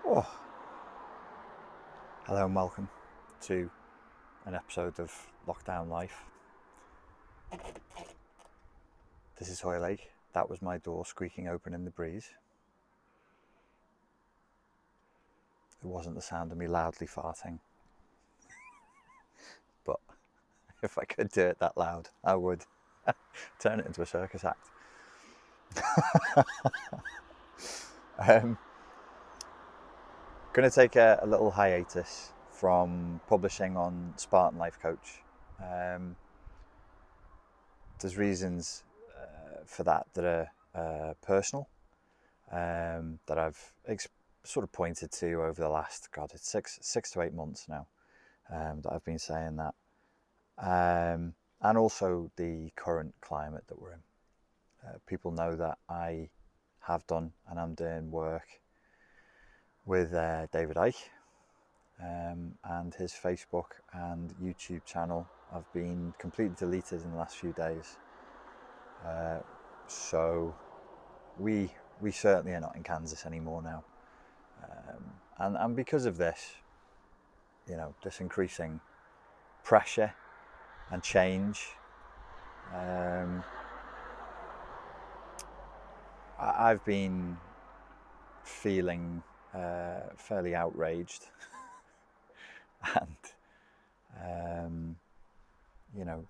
Oh, hello and welcome to an episode of Lockdown Life. This is Hoylake. That was my door squeaking open in the breeze. It wasn't the sound of me loudly farting. But if I could do it that loud, I would turn it into a circus act. Going to take a little hiatus from publishing on Spartan Life Coach. There's reasons for that are personal, that I've sort of pointed to over the last, it's six to 8 months now, that I've been saying that. And also the current climate that we're in. People know that I have done and I'm doing work with David Icke, and his Facebook and YouTube channel have been completely deleted in the last few days. So we certainly are not in Kansas anymore now. And because of this, this increasing pressure and change, I've been feeling fairly outraged and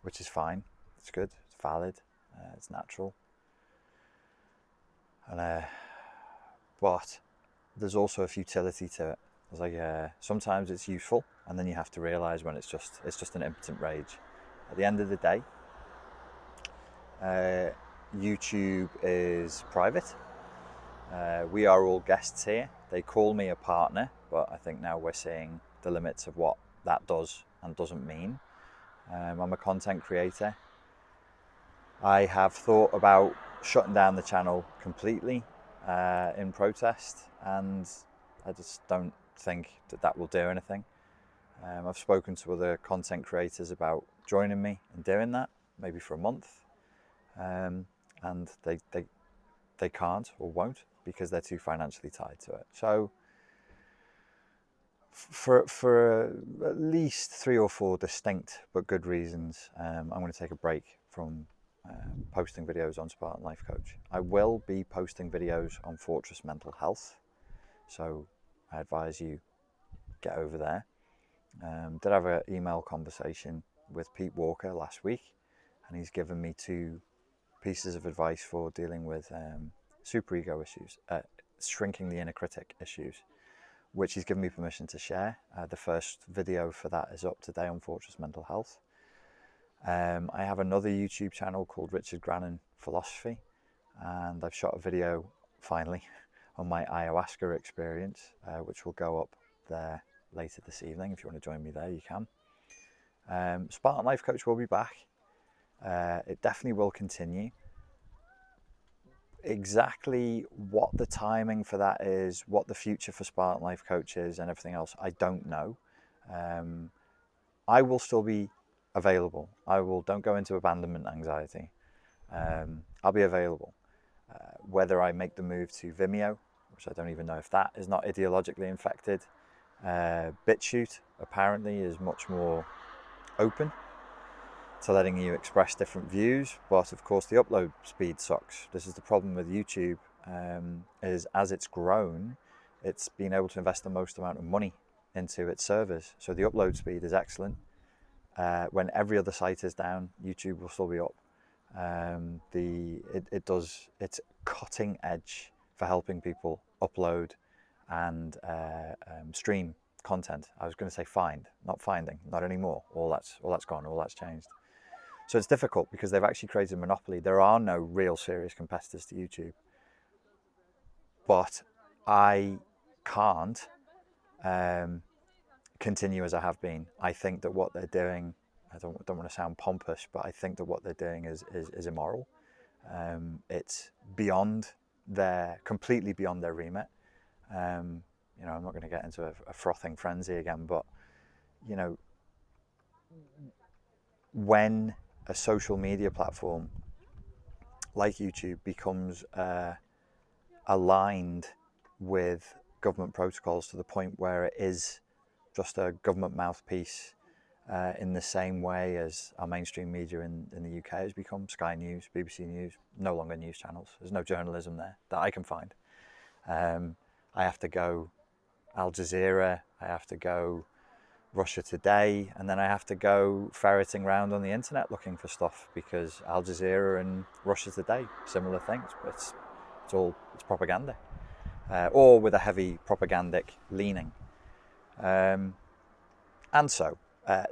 which is fine. It's good, it's valid, it's natural, and but there's also a futility to it. It's like sometimes it's useful, and then you have to realize when it's just an impotent rage. At the end of the day, YouTube is private. We are all guests here. They call me a partner, but I think now we're seeing the limits of what that does and doesn't mean. I'm a content creator. I have thought about shutting down the channel completely in protest, and I just don't think that will do anything. I've spoken to other content creators about joining me and doing that, maybe for a month, and they can't or won't because they're too financially tied to it. So for at least 3 or 4 distinct but good reasons, I'm going to take a break from posting videos on Spartan Life Coach. I will be posting videos on Fortress Mental Health, so I advise you get over there. Did have an email conversation with Pete Walker last week, and he's given me 2 pieces of advice for dealing with superego issues, shrinking the inner critic issues, which he's given me permission to share. The first video for that is up today on Fortress Mental Health. I have another YouTube channel called Richard Grannon Philosophy, and I've shot a video finally on my ayahuasca experience, which will go up there later this evening. If you want to join me there, you can. Spartan Life Coach will be back. It definitely will continue. Exactly what the timing for that is, what the future for Spartan Life Coach is, and everything else, I don't know. I will still be available. Don't go into abandonment anxiety. I'll be available. Whether I make the move to Vimeo, which I don't even know if that is not ideologically infected. BitChute apparently is much more open to letting you express different views, but of course the upload speed sucks. This is the problem with YouTube, is as it's grown, it's been able to invest the most amount of money into its servers. So the upload speed is excellent. When every other site is down, YouTube will still be up. It's cutting edge for helping people upload and stream content. I was going to say find, not finding, not anymore. All that's gone, all that's changed. So it's difficult because they've actually created a monopoly. There are no real serious competitors to YouTube. But I can't continue as I have been. I think that what they're doing, I don't want to sound pompous, but I think that what they're doing is immoral. It's completely beyond their remit. I'm not going to get into a frothing frenzy again, but when a social media platform like YouTube becomes aligned with government protocols to the point where it is just a government mouthpiece, in the same way as our mainstream media in the UK has become. Sky News, BBC News, no longer news channels. There's no journalism there that I can find. I have to go Al Jazeera, I have to go Russia Today, and then I have to go ferreting around on the internet looking for stuff, because Al Jazeera and Russia Today, similar things, but it's propaganda, or with a heavy propagandic leaning. And so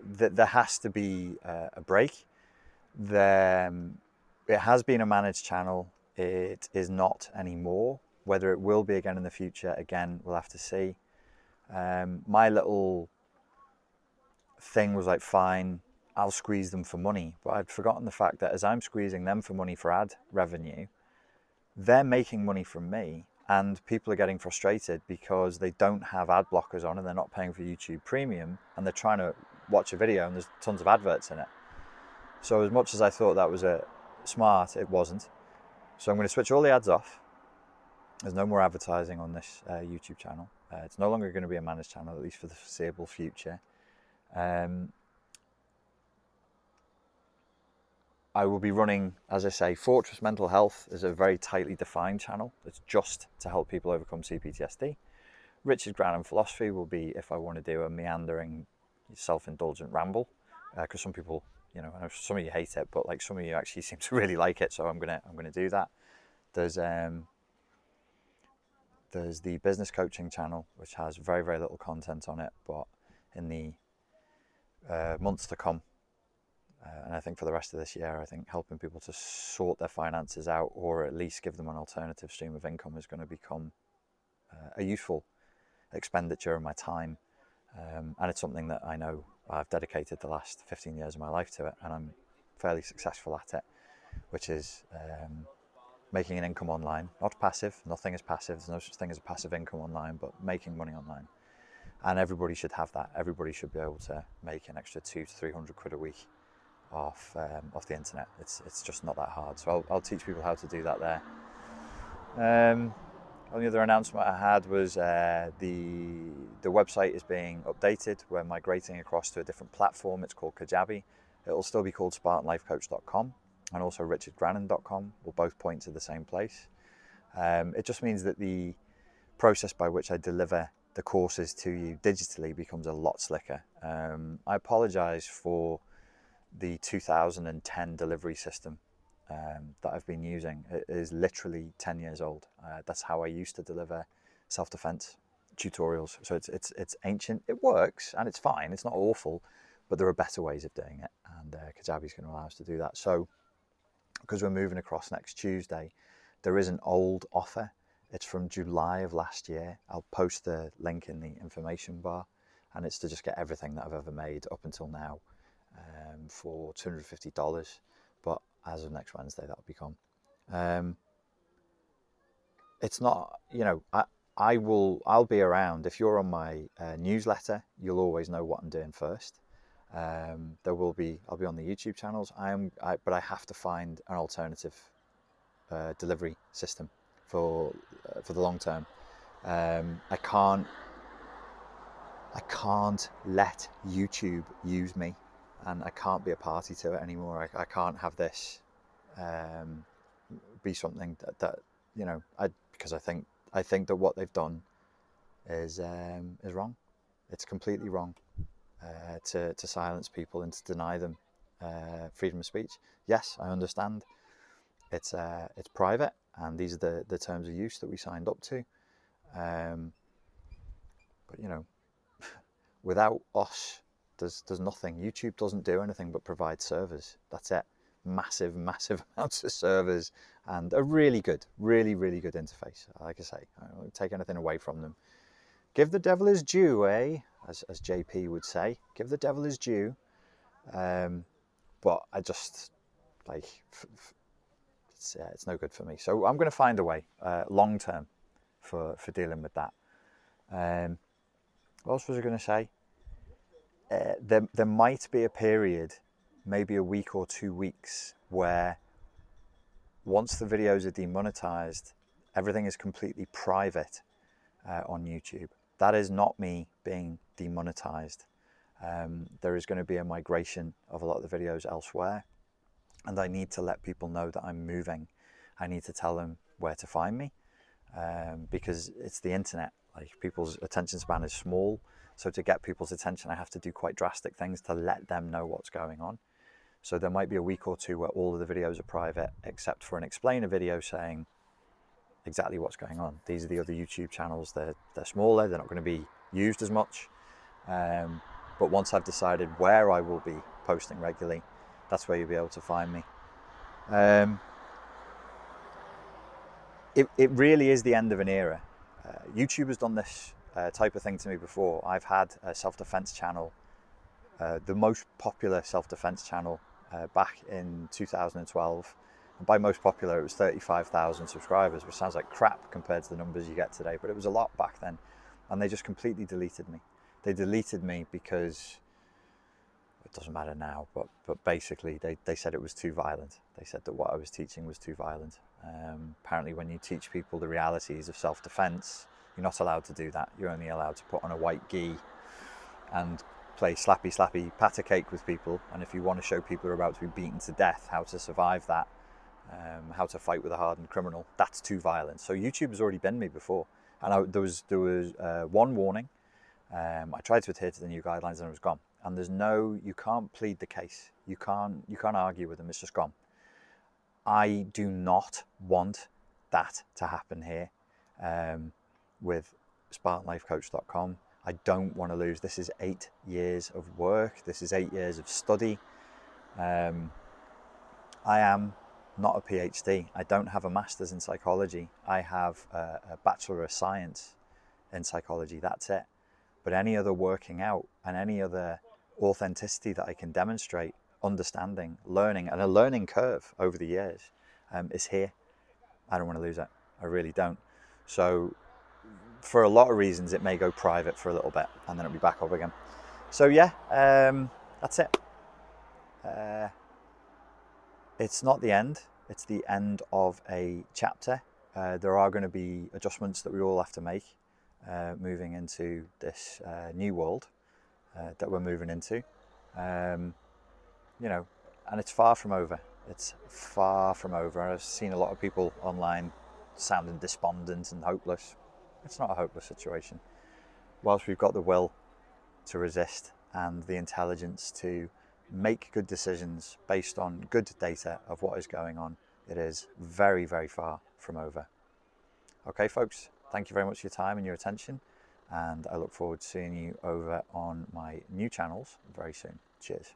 there has to be a break. It has been a managed channel. It is not anymore. Whether it will be again in the future, again, we'll have to see. My little thing was like, fine, I'll squeeze them for money. But I'd forgotten the fact that as I'm squeezing them for money for ad revenue, they're making money from me, and people are getting frustrated because they don't have ad blockers on and they're not paying for YouTube Premium, and they're trying to watch a video and there's tons of adverts in it. So as much as I thought that was smart, it wasn't. So I'm going to switch all the ads off. There's no more advertising on this YouTube channel. It's no longer going to be a managed channel, at least for the foreseeable future. I will be running, as I say, Fortress Mental Health is a very tightly defined channel. It's just to help people overcome CPTSD. Richard Grannon Philosophy will be if I want to do a meandering, self-indulgent ramble, because some people, I know some of you hate it, but like some of you actually seem to really like it, so I'm gonna do that. There's the business coaching channel, which has very, very little content on it, but in the months to come, and I think for the rest of this year, I think helping people to sort their finances out, or at least give them an alternative stream of income, is going to become a useful expenditure of my time. And it's something that I know I've dedicated the last 15 years of my life to it, and I'm fairly successful at it, which is making an income online. Not passive, nothing is passive, there's no such thing as a passive income online, but making money online. And everybody should have that. Everybody should be able to make an extra 200 to 300 quid a week off the internet. It's just not that hard. So I'll teach people how to do that there. Only other announcement I had was the website is being updated. We're migrating across to a different platform. It's called Kajabi. It'll still be called SpartanLifeCoach.com, and also RichardGrannon.com will both point to the same place. It just means that the process by which I deliver the courses to you digitally becomes a lot slicker. I apologize for the 2010 delivery system that I've been using. It is literally 10 years old. That's how I used to deliver self-defense tutorials. So it's ancient. It works and it's fine. It's not awful, but there are better ways of doing it, and Kajabi is going to allow us to do that. So because we're moving across next Tuesday, there is an old offer. It's from July of last year. I'll post the link in the information bar, and it's to just get everything that I've ever made up until now for $250. But as of next Wednesday, that'll be gone. It's not, I'll be around. If you're on my newsletter, you'll always know what I'm doing first. I'll be on the YouTube channels. But I have to find an alternative delivery system for the long term. I can't let YouTube use me, and I can't be a party to it anymore. I can't have this be something that because I think that what they've done is wrong. It's completely wrong to silence people and to deny them freedom of speech. Yes, I understand. It's private, and these are the terms of use that we signed up to. But without us, there's nothing. YouTube doesn't do anything but provide servers. That's it. Massive amounts of servers, and a really good interface. Like I say, I don't take anything away from them. Give the devil his due, eh? As JP would say, give the devil his due. But I just it's no good for me. So I'm going to find a way long term for dealing with that. What else was I going to say? There might be a period, maybe a week or 2 weeks, where once the videos are demonetized, everything is completely private. on YouTube. That is not me being demonetized. There is going to be a migration of a lot of the videos elsewhere, and I need to let people know that I'm moving. I need to tell them where to find me, because it's the internet. Like, people's attention span is small, so to get people's attention I have to do quite drastic things to let them know what's going on. So there might be a week or two where all of the videos are private except for an explainer video saying exactly what's going on. These are the other YouTube channels. They're smaller, they're not going to be used as much, but once I've decided where I will be posting regularly, that's where you'll be able to find me. It really is the end of an era. YouTube has done this type of thing to me before. I've had a self-defense channel, the most popular self-defense channel back in 2012. And by most popular, it was 35,000 subscribers, which sounds like crap compared to the numbers you get today, but it was a lot back then. And they just completely deleted me. They deleted me because, it doesn't matter now, but basically they said it was too violent. They said that what I was teaching was too violent. Apparently when you teach people the realities of self-defense, you're not allowed to do that. You're only allowed to put on a white gi and play slappy patter cake with people. And if you want to show people who are about to be beaten to death how to survive that, how to fight with a hardened criminal, that's too violent. So YouTube has already been me before. And there was one warning. I tried to adhere to the new guidelines and it was gone. And you can't plead the case. You can't argue with them. It's just gone. I do not want that to happen here with SpartanLifeCoach.com. I don't want to lose. This is 8 years of work. This is 8 years of study. I am not a PhD. I don't have a master's in psychology. I have a Bachelor of Science in psychology. That's it. But any other working out and any other authenticity that I can demonstrate, understanding, learning, and a learning curve over the years is here. I don't want to lose it. I really don't. So for a lot of reasons, it may go private for a little bit and then it'll be back up again. So yeah, that's it. It's not the end. It's the end of a chapter. There are going to be adjustments that we all have to make moving into this new world that we're moving into. You know, and it's far from over. It's far from over. I've seen a lot of people online sounding despondent and hopeless. It's not a hopeless situation. Whilst we've got the will to resist and the intelligence to make good decisions based on good data of what is going on, it is very, very far from over. Okay, folks, thank you very much for your time and your attention, and I look forward to seeing you over on my new channels very soon. Cheers.